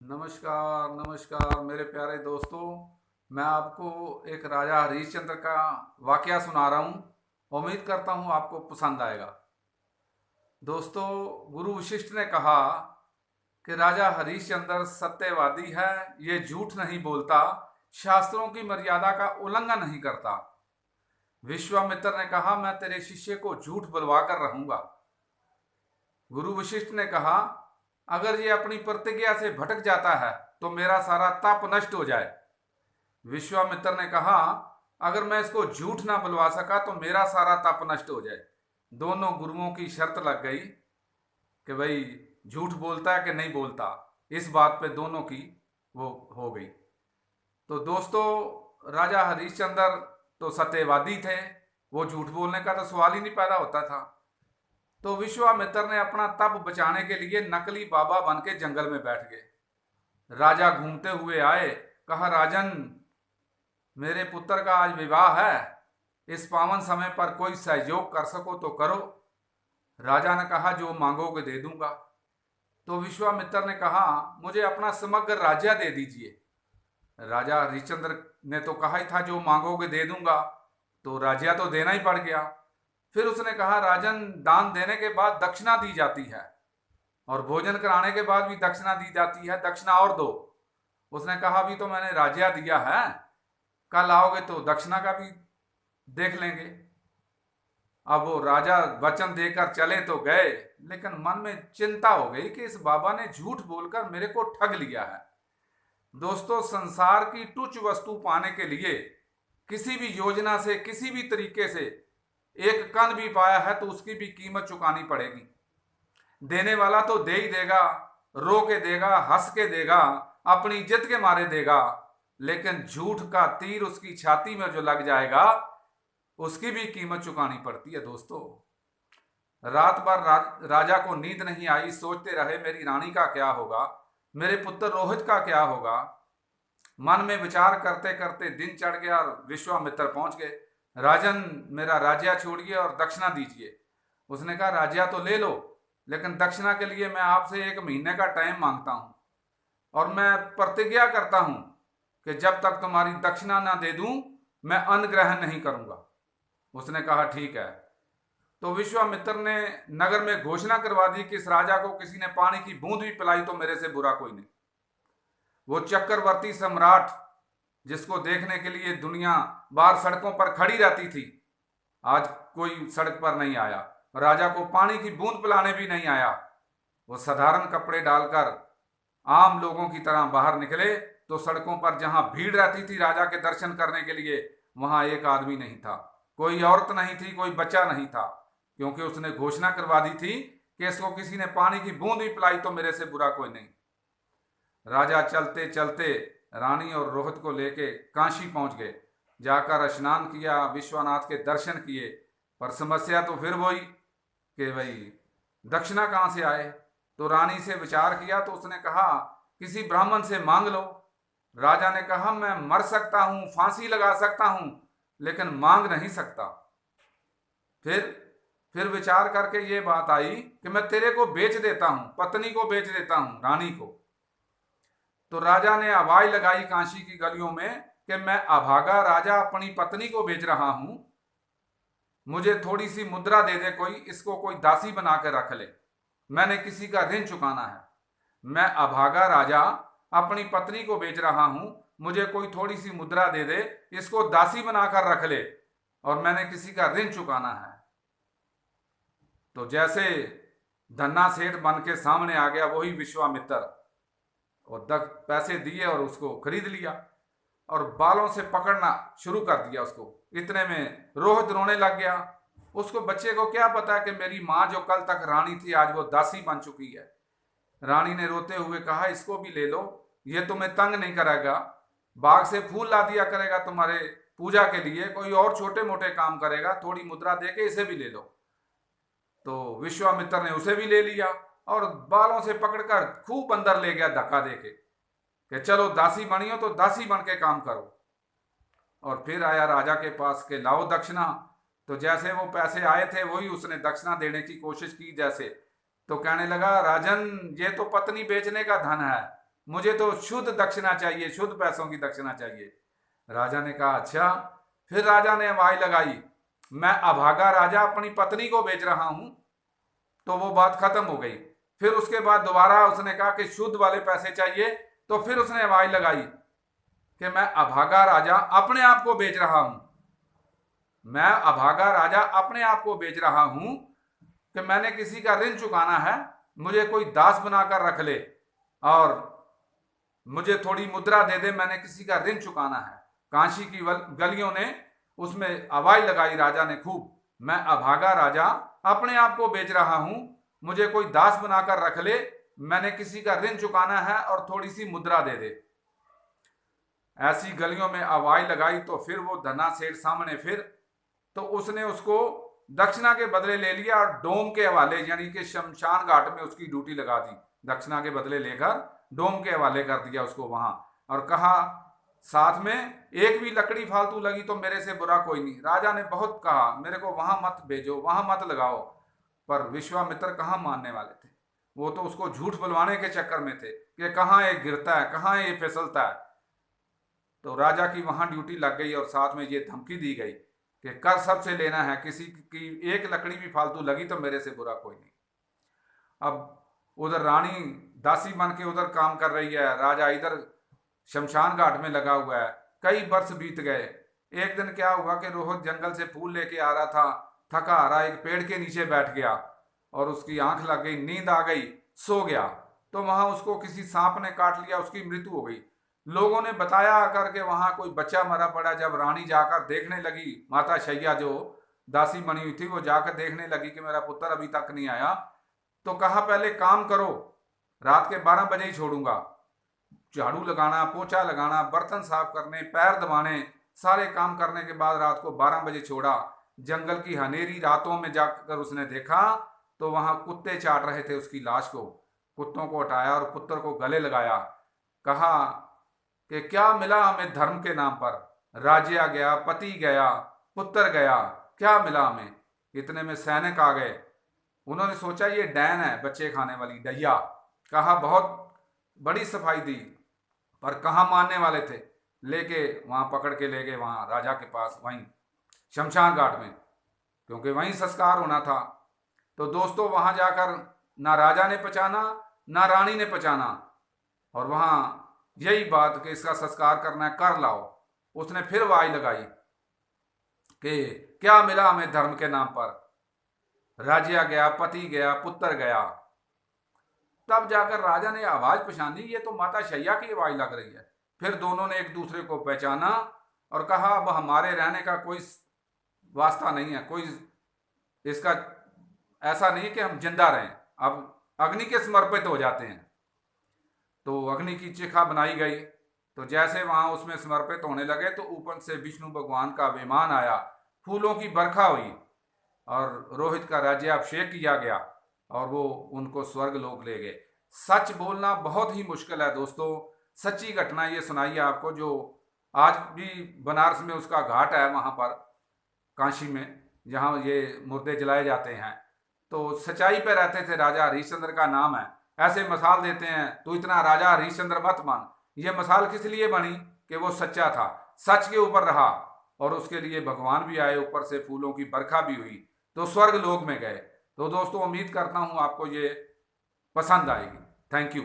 नमस्कार नमस्कार मेरे प्यारे दोस्तों। मैं आपको एक राजा हरिश्चंद्र का वाकया सुना रहा हूँ। उम्मीद करता हूँ आपको पसंद आएगा। दोस्तों, गुरु वशिष्ठ ने कहा कि राजा हरिश्चंद्र सत्यवादी है। ये झूठ नहीं बोलता, शास्त्रों की मर्यादा का उल्लंघन नहीं करता। विश्वामित्र ने कहा, मैं तेरे शिष्य को झूठ बुलवा कर रहूंगा। गुरु वशिष्ठ ने कहा, अगर ये अपनी प्रतिज्ञा से भटक जाता है तो मेरा सारा तप नष्ट हो जाए। विश्वामित्र ने कहा, अगर मैं इसको झूठ ना बुलवा सका तो मेरा सारा तप नष्ट हो जाए। दोनों गुरुओं की शर्त लग गई कि भाई झूठ बोलता है कि नहीं बोलता। इस बात पे दोनों की वो हो गई। तो दोस्तों, राजा हरिश्चंद्र तो सत्यवादी थे। वो झूठ बोलने का तो सवाल ही नहीं पैदा होता था। तो विश्वामित्र ने अपना तप बचाने के लिए नकली बाबा बन के जंगल में बैठ गए। राजा घूमते हुए आए। कहा, राजन, मेरे पुत्र का आज विवाह है। इस पावन समय पर कोई सहयोग कर सको तो करो। राजा ने कहा, जो मांगोगे दे दूंगा। तो विश्वामित्र ने कहा, मुझे अपना समग्र राज्य दे दीजिए। राजा हरिश्चंद्र ने तो कहा ही था, जो मांगोगे दे दूंगा। तो राज्य तो देना ही पड़ गया। फिर उसने कहा, राजन, दान देने के बाद दक्षिणा दी जाती है और भोजन कराने के बाद भी दक्षिणा दी जाती है। दक्षिणा और दो। उसने कहा, अभी तो मैंने राज्य दिया है, कल आओगे तो दक्षिणा का भी देख लेंगे। अब वो राजा वचन देकर चले तो गए, लेकिन मन में चिंता हो गई कि इस बाबा ने झूठ बोलकर मेरे को ठग लिया है। दोस्तों, संसार की तुच्छ वस्तु पाने के लिए किसी भी योजना से, किसी भी तरीके से एक कण भी पाया है तो उसकी भी कीमत चुकानी पड़ेगी। देने वाला तो दे ही देगा, रो के देगा, हंस के देगा, अपनी इज्जत के मारे देगा। लेकिन झूठ का तीर उसकी छाती में जो लग जाएगा, उसकी भी कीमत चुकानी पड़ती है। दोस्तों, रात भर राजा को नींद नहीं आई। सोचते रहे, मेरी रानी का क्या होगा, मेरे पुत्र रोहित का क्या होगा। मन में विचार करते करते दिन चढ़ गया और विश्वामित्र पहुंच गए। राजन, मेरा राज्य छोड़िए और दक्षिणा दीजिए। उसने कहा, राज्य तो ले लो, लेकिन दक्षिणा के लिए मैं आपसे 1 महीने का टाइम मांगता हूं और मैं प्रतिज्ञा करता हूं कि जब तक तुम्हारी दक्षिणा ना दे दूं मैं अन्न ग्रहण नहीं करूंगा। उसने कहा, ठीक है। तो विश्वामित्र ने नगर में घोषणा करवा दी कि इस राजा को किसी ने पानी की बूंद भी पिलाई तो मेरे से बुरा कोई नहीं। वो चक्रवर्ती सम्राट, जिसको देखने के लिए दुनिया बाहर सड़कों पर खड़ी रहती थी, आज कोई सड़क पर नहीं आया। राजा को पानी की बूंद पिलाने भी नहीं आया। वो साधारण कपड़े डालकर आम लोगों की तरह बाहर निकले तो सड़कों पर जहां भीड़ रहती थी राजा के दर्शन करने के लिए, वहां एक आदमी नहीं था, कोई औरत नहीं थी, कोई बच्चा नहीं था। क्योंकि उसने घोषणा करवा दी थी कि इसको किसी ने पानी की बूंद भी पिलाई तो मेरे से बुरा कोई नहीं। राजा चलते चलते रानी और रोहित को लेके काशी पहुंच गए। जाकर स्नान किया, विश्वनाथ के दर्शन किए। पर समस्या तो फिर वही कि भाई दक्षिणा कहाँ से आए। तो रानी से विचार किया तो उसने कहा, किसी ब्राह्मण से मांग लो। राजा ने कहा, मैं मर सकता हूं, फांसी लगा सकता हूं, लेकिन मांग नहीं सकता। फिर फिर विचार करके ये बात आई कि मैं तेरे को बेच देता हूं, पत्नी को बेच देता हूं, रानी को। तो राजा ने आवाज लगाई काशी की गलियों में कि मैं अभागा राजा अपनी पत्नी को बेच रहा हूं, मुझे थोड़ी सी मुद्रा दे दे कोई, इसको कोई दासी बना के रख ले, मैंने किसी का ऋण चुकाना है। मैं अभागा राजा अपनी पत्नी को बेच रहा हूं, मुझे कोई थोड़ी सी मुद्रा दे दे, इसको दासी बनाकर रख ले, और मैंने किसी का ऋण चुकाना है। तो जैसे धन्ना सेठ बन के सामने आ गया वही विश्वामित्र, और पैसे दिए और उसको खरीद लिया और बालों से पकड़ना शुरू कर दिया उसको। इतने में रोहित रोने लग गया। उसको बच्चे को क्या पता कि मेरी माँ जो कल तक रानी थी आज वो दासी बन चुकी है। रानी ने रोते हुए कहा, इसको भी ले लो, ये तुम्हें तंग नहीं करेगा, बाग से फूल ला दिया करेगा तुम्हारे पूजा के लिए, कोई और छोटे मोटे काम करेगा, थोड़ी मुद्रा दे के इसे भी ले लो। तो विश्वामित्र ने उसे भी ले लिया और बालों से पकड़कर खूब अंदर ले गया धक्का देके कि चलो दासी बनी हो तो दासी बन के काम करो। और फिर आया राजा के पास के लाओ दक्षिणा। तो जैसे वो पैसे आए थे वही उसने दक्षिणा देने की कोशिश की जैसे, तो कहने लगा, राजन, ये तो पत्नी बेचने का धन है, मुझे तो शुद्ध दक्षिणा चाहिए, शुद्ध पैसों की दक्षिणा चाहिए। राजा ने कहा अच्छा। फिर राजा ने आवाज लगाई, मैं अभागा राजा अपनी पत्नी को बेच रहा हूं। तो वो बात खत्म हो गई। फिर उसके बाद दोबारा उसने कहा कि शुद्ध वाले पैसे चाहिए। तो फिर उसने आवाज लगाई कि मैं अभागा राजा अपने आप को बेच रहा हूं। मैं अभागा राजा अपने आप को बेच रहा हूं कि मैंने किसी का ऋण चुकाना है, मुझे कोई दास बनाकर रख ले और मुझे थोड़ी मुद्रा दे दे, मैंने किसी का ऋण चुकाना है। काशी की गलियों ने उसमें आवाज लगाई राजा ने खूब, मैं अभागा राजा अपने आप को बेच रहा हूं, मुझे कोई दास बनाकर रख ले, मैंने किसी का ऋण चुकाना है और थोड़ी सी मुद्रा दे दे। ऐसी गलियों में आवाज लगाई तो फिर वो धना सेठ सामने, फिर तो उसने उसको दक्षिणा के बदले ले लिया और डोम के हवाले यानी कि शमशान घाट में उसकी ड्यूटी लगा दी। दक्षिणा के बदले लेकर डोम के हवाले कर दिया उसको वहां, और कहा साथ में एक भी लकड़ी फालतू लगी तो मेरे से बुरा कोई नहीं। राजा ने बहुत कहा मेरे को वहां मत भेजो, वहां मत लगाओ, पर विश्वामित्र कहाँ मानने वाले थे। वो तो उसको झूठ बुलवाने के चक्कर में थे कि कहाँ ये गिरता है, कहाँ ये फिसलता है। तो राजा की वहां ड्यूटी लग गई और साथ में ये धमकी दी गई कि कर सबसे लेना है, किसी की एक लकड़ी भी फालतू लगी तो मेरे से बुरा कोई नहीं। अब उधर रानी दासी बन के उधर काम कर रही है, राजा इधर शमशान घाट में लगा हुआ है। कई वर्ष बीत गए। एक दिन क्या हुआ कि रोहित जंगल से फूल लेके आ रहा था, थका आ रहा, एक पेड़ के नीचे बैठ गया और उसकी आंख लग गई, नींद आ गई, सो गया। तो वहां उसको किसी सांप ने काट लिया, उसकी मृत्यु हो गई। लोगों ने बताया आकर के वहां कोई बच्चा मरा पड़ा। जब रानी जाकर देखने लगी, माता शैया जो दासी बनी हुई थी वो जाकर देखने लगी कि मेरा पुत्र अभी तक नहीं आया, तो कहा पहले काम करो, रात के 12 बजे ही छोड़ूंगा। झाड़ू लगाना, पोछा लगाना, बर्तन साफ करने, पैर दबाने, सारे काम करने के बाद रात को 12 बजे छोड़ा। जंगल की हनेरी रातों में जाकर उसने देखा तो वहां कुत्ते चाट रहे थे उसकी लाश को। कुत्तों को हटाया और पुत्र को गले लगाया। कहा कि क्या मिला हमें धर्म के नाम पर, राज्य गया, पति गया, पुत्र गया, क्या मिला हमें। इतने में सैनिक आ गए। उन्होंने सोचा ये डैन है, बच्चे खाने वाली डैया। कहा बहुत बड़ी सफाई दी, पर कहाँ मानने वाले थे। लेके वहां पकड़ के ले गए वहां राजा के पास, वहीं शमशान घाट में, क्योंकि वहीं संस्कार होना था। तो दोस्तों वहां जाकर ना राजा ने पहचाना ना रानी ने पहचाना, और वहां यही बात कि इसका संस्कार करना है, कर लाओ। उसने फिर आवाज लगाई कि क्या मिला हमें धर्म के नाम पर, राज्य गया, पति गया, पुत्र गया। तब जाकर राजा ने आवाज पहचानी, ये तो माता शैया की आवाज लग रही है। फिर दोनों ने एक दूसरे को पहचाना और कहा अब हमारे रहने का कोई वास्ता नहीं है, कोई इसका ऐसा नहीं कि हम जिंदा रहें, अब अग्नि के समर्पित हो जाते हैं। तो अग्नि की चिखा बनाई गई। तो जैसे वहां उसमें समर्पित होने लगे तो ऊपर से विष्णु भगवान का विमान आया, फूलों की बरखा हुई और रोहित का राज्य अभिषेक किया गया और वो उनको स्वर्ग लोक ले गए। सच बोलना बहुत ही मुश्किल है दोस्तों। सच्ची घटना ये सुनाई है आपको, जो आज भी बनारस में उसका घाट है, वहां पर काशी में जहां ये मुर्दे जलाए जाते हैं। तो सच्चाई पे रहते थे, राजा हरिश्चंद्र का नाम है। ऐसे मिसाल देते हैं तू इतना राजा हरिश्चंद्र मत मान। ये मिसाल किस लिए बनी कि वो सच्चा था, सच के ऊपर रहा और उसके लिए भगवान भी आए, ऊपर से फूलों की बरखा भी हुई, तो स्वर्ग लोक में गए। तो दोस्तों उम्मीद करता हूं आपको ये पसंद आएगी। Thank you.